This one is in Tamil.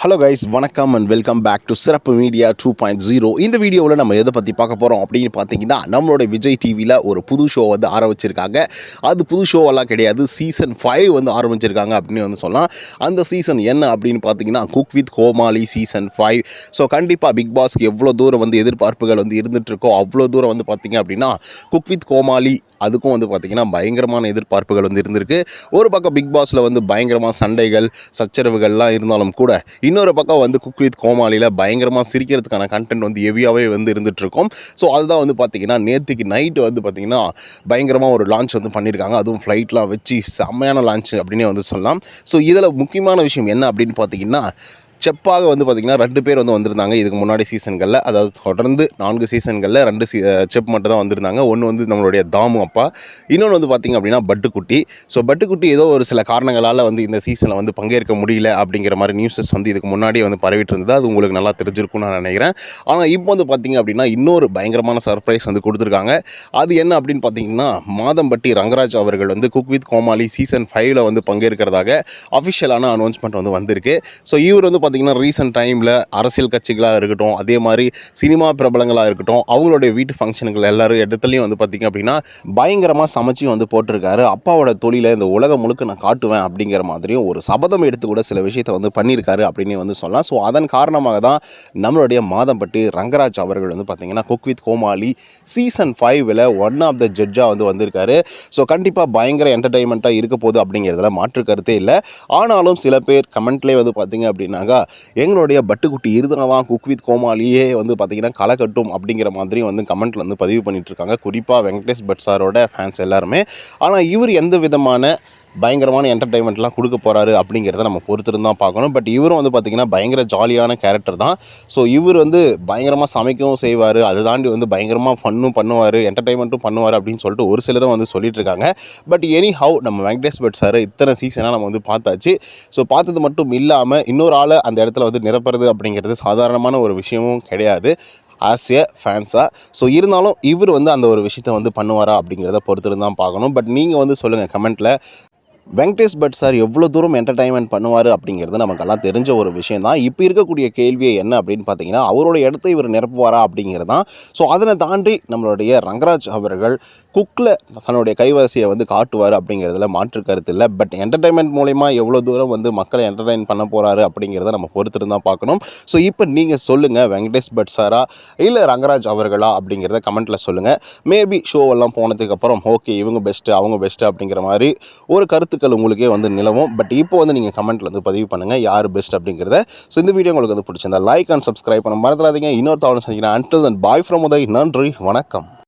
ஹலோ கைஸ், வணக்கம் அண்ட் வெல்கம் பேக் டு சிறப்பு மீடியா 2.0. இந்த வீடியோவில் நம்ம எதை பற்றி பார்க்க போகிறோம் அப்படின்னு பார்த்தீங்கன்னா, நம்மளோட விஜய் டிவியில் ஒரு புது ஷோ வந்து ஆரம்பிச்சிருக்காங்க. அது புது ஷோவெல்லாம் கிடையாது, சீசன் 5 வந்து ஆரம்பிச்சிருக்காங்க அப்படின்னு வந்து சொல்லலாம். அந்த சீசன் என்ன அப்படின்னு பார்த்தீங்கன்னா, cook with Comali season 5. So கண்டிப்பாக பிக் பாஸ்க்கு எவ்வளோ தூரம் வந்து எதிர்பார்ப்புகள் வந்து இருந்துகிட்ருக்கோ அவ்வளோ தூரம் வந்து பார்த்திங்க அப்படின்னா குக் வித் கோமாளி அதுக்கும் வந்து பார்த்திங்கன்னா பயங்கரமான எதிர்பார்ப்புகள் வந்து இருந்திருக்கு. ஒரு பக்கம் பிக் பாஸில் வந்து பயங்கரமாக சண்டைகள் சச்சரவுகள்லாம் இருந்தாலும் கூட, இன்னொரு பக்கம் வந்து குக் வித் கோமாளியில் பயங்கரமாக சிரிக்கிறதுக்கான கண்டென்ட் வந்து ஹெவியாகவே வந்து இருந்துகிட்ருக்கோம். ஸோ அதுதான் வந்து பார்த்திங்கன்னா நேற்றுக்கு நைட்டு வந்து பார்த்திங்கன்னா பயங்கரமாக ஒரு லான்ச் வந்து பண்ணியிருக்காங்க. அதுவும் ஃப்ளைட்லாம் வச்சு செம்மையான லான்ச் அப்படின்னே வந்து சொல்லலாம். ஸோ இதில் முக்கியமான விஷயம் என்ன அப்படின்னு பார்த்திங்கன்னா, செப்பாக வந்து பார்த்திங்கன்னா 2 பேர் வந்து வந்திருந்தாங்க இதுக்கு முன்னாடி சீசன்களில். அதாவது தொடர்ந்து 4 சீசன்களில் 2 செப் மட்டும் தான் வந்திருந்தாங்க. ஒன்று வந்து நம்மளுடைய தாமு அப்பா, இன்னொன்று வந்து பார்த்திங்க அப்படின்னா பட்டுக்குட்டி. ஸோ பட்டுக்குட்டி ஏதோ ஒரு சில காரணங்களால் வந்து இந்த சீசனில் வந்து பங்கேற்க முடியல அப்படிங்கிற மாதிரி நியூஸஸ் வந்து இதுக்கு முன்னாடியே வந்து பரவிட்டு இருந்தது. அது உங்களுக்கு நல்லா தெரிஞ்சிருக்கும்னு நான் நினைக்கிறேன். ஆனால் இப்போ வந்து பார்த்திங்க அப்படின்னா இன்னொரு பயங்கரமான சர்ப்ரைஸ் வந்து கொடுத்துருக்காங்க. அது என்ன அப்படின்னு பார்த்திங்கன்னா, மாதம்பட்டி ரங்கராஜ் அவர்கள் வந்து குக் வித் கோமாளி சீசன் 5ல் வந்து பங்கேற்கிறதாக அஃபிஷியலான அனௌன்ஸ்மெண்ட் வந்து வந்திருக்கு. ஸோ இவர் வந்து பார்த்திங்கன்னா ரீசெண்ட் டைமில் அரசியல் கட்சிகளாக இருக்கட்டும், அதே மாதிரி சினிமா பிரபலங்களாக இருக்கட்டும், அவங்களுடைய வீட்டு ஃபங்க்ஷனுங்கள் எல்லாரும் இடத்துலையும் வந்து பார்த்திங்க அப்படின்னா பயங்கரமாக சமைச்சு வந்து போட்டிருக்காரு. அப்பாவோட தொழிலை இந்த உலகம் முழுக்க நான் காட்டுவேன் அப்படிங்கிற மாதிரியும் ஒரு சபதம் எடுத்து கூட சில விஷயத்தை வந்து பண்ணியிருக்காரு அப்படின்னு வந்து சொல்லலாம். ஸோ அதன் காரணமாக தான் நம்மளுடைய மாதம்பட்டி ரங்கராஜ் அவர்கள் வந்து பார்த்திங்கன்னா குக் வித் கோமாளி சீசன் 5ல் ஒன் ஆஃப் த ஜட்ஜாக வந்து வந்திருக்காரு. ஸோ கண்டிப்பாக பயங்கர என்டர்டெயின்மெண்ட்டாக இருக்க போகுது அப்படிங்கிறதுல மாற்று கருத்தே இல்லை. ஆனாலும் சில பேர் கமெண்ட்லேயே வந்து பார்த்திங்க அப்படின்னாக்கா, எங்களுடைய பட்டுக்குட்டி இருந்தால்தான் குக் வித் கோமாளியே வந்து பார்த்திங்கன்னா களை கட்டும் அப்படிங்கிற மாதிரி வந்து கமெண்ட்டில் வந்து பதிவு பண்ணிகிட்ருக்காங்க. குறிப்பாக வெங்கடேஷ் பட் சாரோட ஃபேன்ஸ் எல்லாருமே. ஆனால் இவர் எந்த விதமான பயங்கரமான என்டர்டெயின்மெண்ட்லாம் கொடுக்க போகிறாரு அப்படிங்கிறத நம்ம பொறுத்திருந்து தான் பார்க்கணும். பட் இவரும் வந்து பார்த்திங்கன்னா பயங்கர ஜாலியான கேரக்டர் தான். ஸோ இவர் வந்து பயங்கரமாக சமைக்கவும் செய்வார், அதை தாண்டி வந்து பயங்கரமாக ஃபன்னும் பண்ணுவார், என்டர்டெயின்மெண்ட்டும் பண்ணுவார் அப்படின்னு சொல்லிட்டு ஒரு சிலரும் வந்து சொல்லிட்டு இருக்காங்க. பட் எனி ஹவ் நம்ம வெங்கடேஷ் பட் சார் இத்தனை சீசனாக நம்ம வந்து பார்த்தாச்சு. ஸோ பார்த்தது மட்டும் இல்லாமல் இன்னொரு ஆளை அந்த இடத்துல வந்து நிரப்புறது அப்படிங்கிறது சாதாரணமான ஒரு விஷயமும் கிடையாது ஆஸ் ஏ ஃபேன்ஸாக. ஸோ இருந்தாலும் இவர் வந்து அந்த ஒரு விஷயத்தை வந்து பண்ணுவாரா அப்படிங்கிறத பொறுத்திருந்து தான் பார்க்கணும். பட் நீங்கள் வந்து சொல்லுங்கள் கமெண்ட்டில், வெங்கடேஷ் பட் சார் எவ்வளோ தூரம் என்டர்டைன்மெண்ட் பண்ணுவார் அப்படிங்கிறது நமக்கெல்லாம் தெரிஞ்ச ஒரு விஷயம் தான். இப்போ இருக்கக்கூடிய கேள்வியே என்ன அப்படின்னு பார்த்தீங்கன்னா, அவரோட இடத்த இவர் நிரப்புவாரா அப்படிங்கிறது தான். ஸோ அதனை தாண்டி நம்மளுடைய ரங்கராஜ் அவர்கள் குக்கில் தன்னுடைய கைவரிசையை வந்து காட்டுவார் அப்படிங்கிறதுல மாற்று கருத்து இல்லை. பட் என்டர்டைன்மெண்ட் மூலிமா எவ்வளோ தூரம் வந்து மக்களை என்டர்டைன் பண்ண போகிறாரு அப்படிங்கிறத நம்ம பொறுத்திருந்து தான் பார்க்கணும். ஸோ இப்போ நீங்கள் சொல்லுங்கள், வெங்கடேஷ் பட் சாரா இல்லை ரங்கராஜ் அவர்களா அப்படிங்கிறத கமெண்ட்டில் சொல்லுங்கள். மேபி ஷோவெல்லாம் போனதுக்கப்புறம் ஓகே இவங்க பெஸ்ட்டு அவங்க பெஸ்ட்டு அப்படிங்கிற மாதிரி ஒரு கருத்துக்கள் உங்களுக்கே வந்து நிலவும். பட் இப்போ வந்து நீங்கள் கமெண்ட்டில் வந்து பதிவு பண்ணுங்கள் யார் பெஸ்ட் அப்படிங்கிறத. ஸோ இந்த வீடியோ உங்களுக்கு வந்து பிடிச்சிருந்தா லைக் அண்ட் சப்ஸ்கிரைப் பண்ண மறந்துடாதீங்க. இன்னொரு தவணை செஞ்சீங்கன்னா until then bye from Uday. நன்றி, வணக்கம்.